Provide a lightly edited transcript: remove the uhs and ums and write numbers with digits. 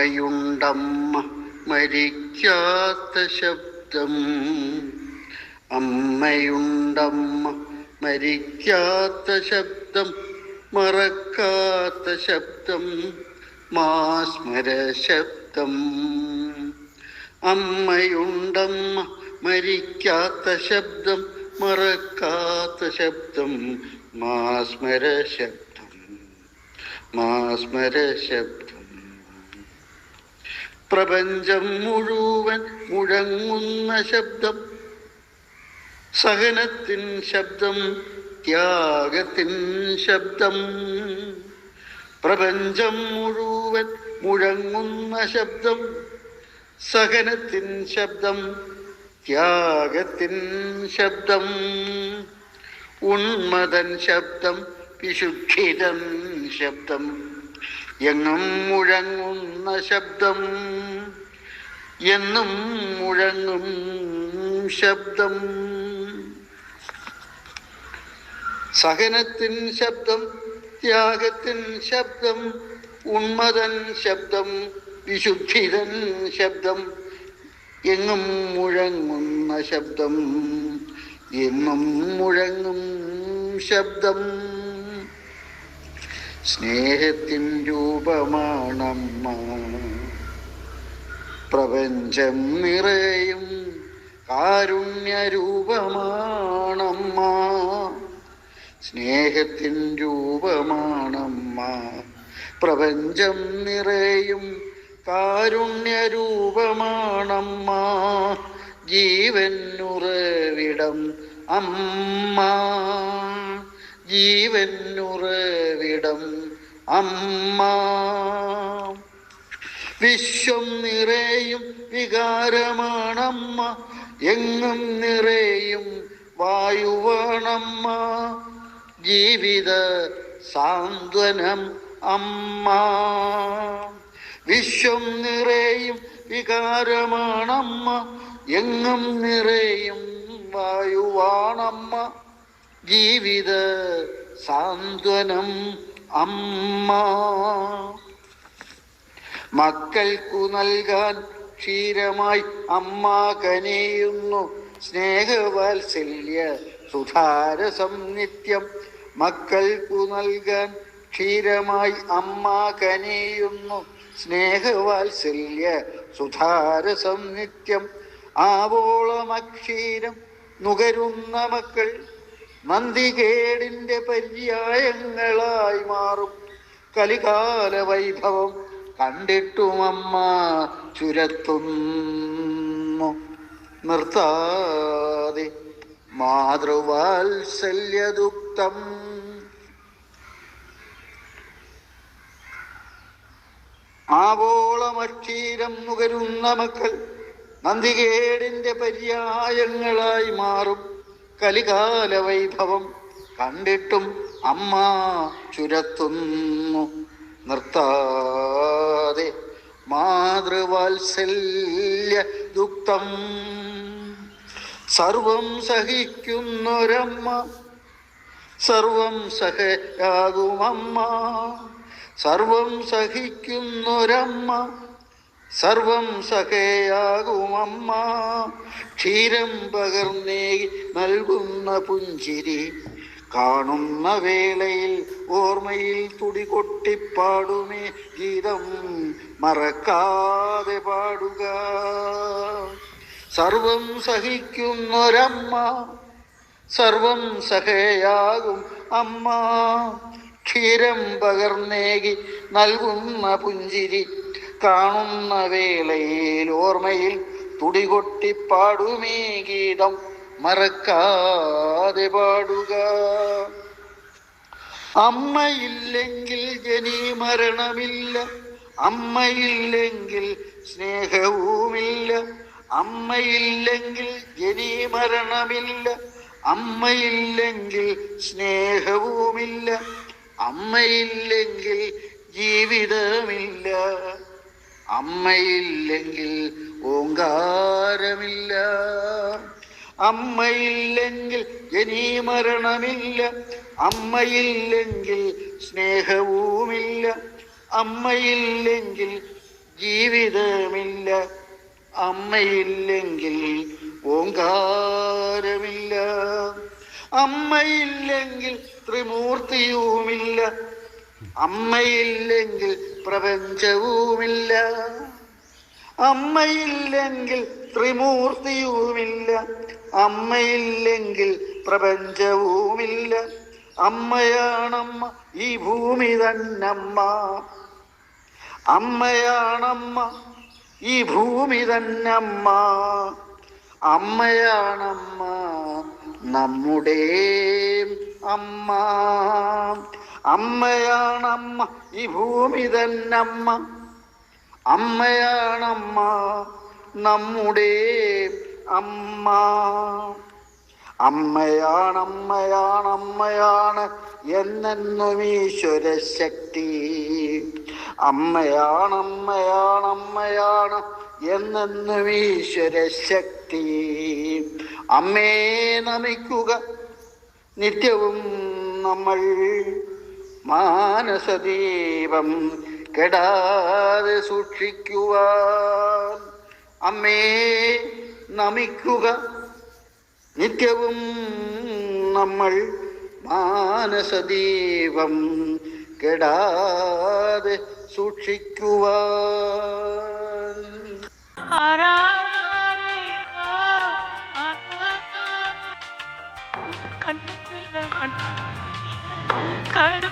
അമ്മയുണ്ടമ്മ മരിക്കാത്ത ശബ്ദം, അമ്മയുണ്ടമ്മ മരിക്കാത്ത ശബ്ദം, മറക്കാത്ത ശബ്ദം, മാസ്മര ശബ്ദം. അമ്മയുണ്ടമ്മ മരിക്കാത്ത ശബ്ദം, മറക്കാത്ത ശബ്ദം, മാസ്മര ശബ്ദം, മാസ്മര ശബ്ദം. പ്രപഞ്ചം മുഴുവൻ മുഴങ്ങുന്ന ശബ്ദം, സഹനത്തിൻ ശബ്ദം, ത്യാഗത്തിൻ ശബ്ദം. പ്രപഞ്ചം മുഴുവൻ മുഴങ്ങുന്ന ശബ്ദം, സഹനത്തിൻ ശബ്ദം, ത്യാഗത്തിൻ ശബ്ദം. ഉന്മതൻ ശബ്ദം, വിശുദ്ധിതൻ ശബ്ദം, എങ്ങും മുഴങ്ങുന്ന ശബ്ദം, എന്നും മുഴങ്ങും ശബ്ദം. സഹനത്തിൻ ശബ്ദം, ത്യാഗത്തിൻ ശബ്ദം, ഉന്മതൻ ശബ്ദം, വിശുദ്ധിതൻ ശബ്ദം, എങ്ങും മുഴങ്ങുന്ന ശബ്ദം, എന്നും മുഴങ്ങും ശബ്ദം. സ്നേഹത്തിൻ രൂപമാണമ്മ, പ്രപഞ്ചം നിറയും കാരുണ്യരൂപമാണമ്മ. സ്നേഹത്തിൻ രൂപമാണമ്മ, പ്രപഞ്ചം നിറയും കാരുണ്യരൂപമാണമ്മ. ജീവനുറവിടം അമ്മ, ജീവനുറവിടം അമ്മ. വിശ്വം നിറയും വികാരമാണമ്മ, എങ്ങും നിറയും വായുവാണമ്മ. ജീവിത സാന്ത്വനം അമ്മ. വിശ്വം നിറയും വികാരമാണമ്മ, എങ്ങും നിറയും വായുവാണമ്മ. ജീവിത സാന്ത്വനം അമ്മ. മക്കൾക്കു നൽകാൻ ക്ഷീരമായി അമ്മ കനിയുന്നു, സ്നേഹവാത്സല്യ സുധാരസം നിത്യം. മക്കൾക്കു നൽകാൻ ക്ഷീരമായി അമ്മ കനിയുന്നു, സ്നേഹവാത്സല്യ സുധാരസം നിത്യം. ആവോളമക്ഷീരം നുകരുന്ന മക്കൾ നന്ദികേടിൻ്റെ പര്യായങ്ങളായി മാറും. കലികാല വൈഭവം കണ്ടിട്ടുമമ്മ ചുരത്തുന്നു നിർത്താതെ മാതൃവാത്സല്യദുക്തം. ആവോളമക്ഷീരം നുകരുന്ന മക്കൾ നന്ദികേടിൻ്റെ പര്യായങ്ങളായി മാറും. കലികാല വൈഭവം കണ്ടിട്ടും അമ്മ ചുരത്തുന്നു നിർത്താതെ മാതൃവാത്സല്യ ദുക്തം. സർവം സഹിക്കുന്നൊരമ്മ, സർവം സഹയാകുമമ്മ. സർവം സഹിക്കുന്നൊരമ്മ, സർവം സഖയാകുമമ്മ. ക്ഷീരം പകർന്നേ നൽകുന്ന പുഞ്ചിരി കാണുന്ന വേളയിൽ ഓർമ്മയിൽ തുടികൊട്ടിപ്പാടുമേ ഗീതം മറക്കാതെ പാടുക. സർവം സഹിക്കുന്നൊരമ്മ, സർവം സഖയാകും അമ്മ. ക്ഷീരം പകർന്നേകി നൽകുന്ന പുഞ്ചിരി കാണുന്ന വേളയിൽ ഓർമ്മയിൽ തുടികൊട്ടിപ്പാടുമേ ഗീതം മറക്കാതെ പാടുക. അമ്മയില്ലെങ്കിൽ ജനിമരണമില്ല, അമ്മയില്ലെങ്കിൽ സ്നേഹവുമില്ല. അമ്മയില്ലെങ്കിൽ ജനിമരണമില്ല, അമ്മയില്ലെങ്കിൽ സ്നേഹവുമില്ല. അമ്മയില്ലെങ്കിൽ ജീവിതമില്ല, അമ്മയില്ലെങ്കിൽ ഓങ്കാരമില്ല. അമ്മയില്ലെങ്കിൽ ജനിമരണമില്ല, അമ്മയില്ലെങ്കിൽ സ്നേഹവുമില്ല. അമ്മയില്ലെങ്കിൽ ജീവിതമില്ല. അമ്മയില്ലെങ്കിൽ ഓങ്കാരമില്ല. അമ്മയില്ലെങ്കിൽ ത്രിമൂർത്തിയുമില്ല. അമ്മയില്ലെങ്കിൽ പ്രപഞ്ചവുമില്ല. അമ്മയില്ലെങ്കിൽ ത്രിമൂർത്തിയുമില്ല. അമ്മയില്ലെങ്കിൽ പ്രപഞ്ചവുമില്ല. അമ്മയാണമ്മ, ഈ ഭൂമി തന്നമ്മ. അമ്മയാണമ്മ, ഈ ഭൂമി തന്നമ്മ. അമ്മയാണമ്മ, നമ്മുടെ അമ്മ. അമ്മയാണമ്മ, ഈ ഭൂമി തന്നമ്മ. അമ്മയാണമ്മ, നമ്മുടെ അമ്മ. അമ്മയാണ് എന്നെന്നും ഈശ്വര ശക്തി. അമ്മയാണ് എന്നെന്നും ഈശ്വര ശക്തി. അമ്മേ നമിക്കുക നിത്യവും നമ്മൾ. മാനസദീപം കെടാതെ സൂക്ഷിക്കുവാൻ. അമ്മേ നമിക്കുക നിത്യവും നമ്മൾ. മാനസദീപം കെടാതെ സൂക്ഷിക്കുവാൻ. കണ്ടു